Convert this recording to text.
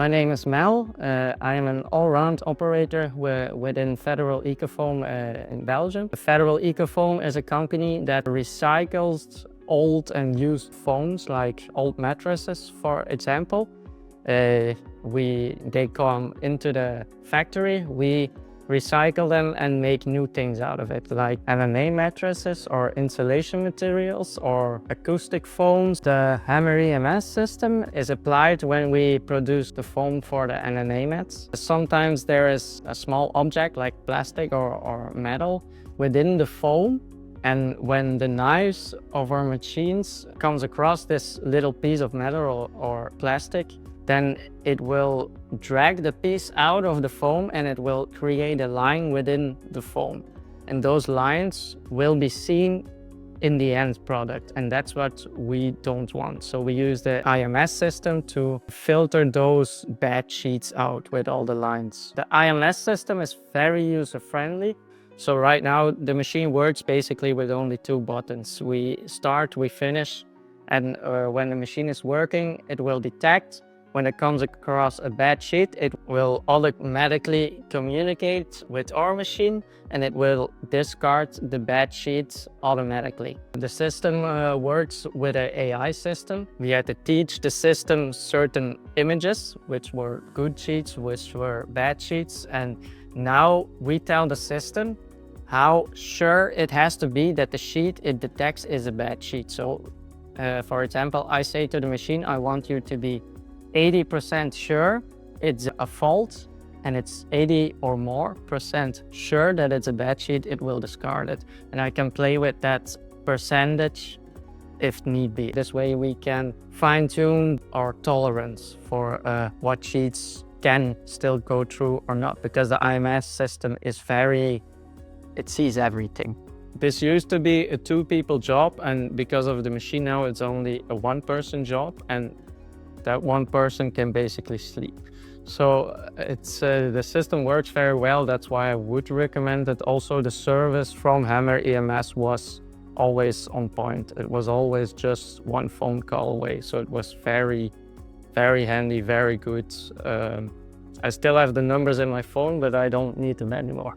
My name is Mel. I am an all-round operator within Federal Ecofoam in Belgium. Federal Ecofoam is a company that recycles old and used foams, like old mattresses, for example. They come into the factory, we recycle them and make new things out of it, like MMA mattresses or insulation materials or acoustic foams. The Hammer-IMS system is applied when we produce the foam for the MMA mats. Sometimes there is a small object like plastic or metal within the foam, and when the knives of our machines comes across this little piece of metal or plastic, then it will drag the piece out of the foam and it will create a line within the foam. And those lines will be seen in the end product, and that's what we don't want. So we use the IMS system to filter those bad sheets out with all the lines. The IMS system is very user-friendly. So right now the machine works basically with only two buttons. We start, we finish, and when the machine is working, it will detect. When it comes across a bad sheet, it will automatically communicate with our machine and it will discard the bad sheets automatically. The system works with an AI system. We had to teach the system certain images, which were good sheets, which were bad sheets, and now we tell the system how sure it has to be that the sheet it detects is a bad sheet. So, for example, I say to the machine, I want you to be 80% sure it's a fault, and it's 80 or more % sure that it's a bad sheet, it will discard it. And I can play with that percentage if need be. This way we can fine-tune our tolerance for what sheets can still go through or not, because the IMS system is it sees everything. This used to be a 2-people job, and because of the machine now it's only a 1-person job, and that 1 person can basically sleep. So the system works very well. That's why I would recommend it. Also, the service from Hammer-IMS was always on point. It was always just 1 phone call away. So it was very, very handy, very good. I still have the numbers in my phone, but I don't need them anymore.